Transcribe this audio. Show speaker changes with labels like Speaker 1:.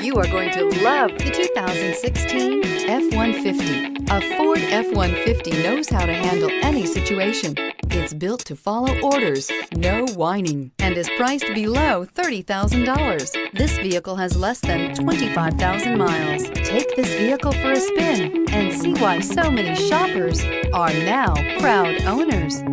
Speaker 1: You are going to love the 2016 F-150. A Ford F-150 knows how to handle any situation. It's built to follow orders, no whining, and is priced below $30,000. This vehicle has less than 25,000 miles. Take this vehicle for a spin and see why so many shoppers are now proud owners.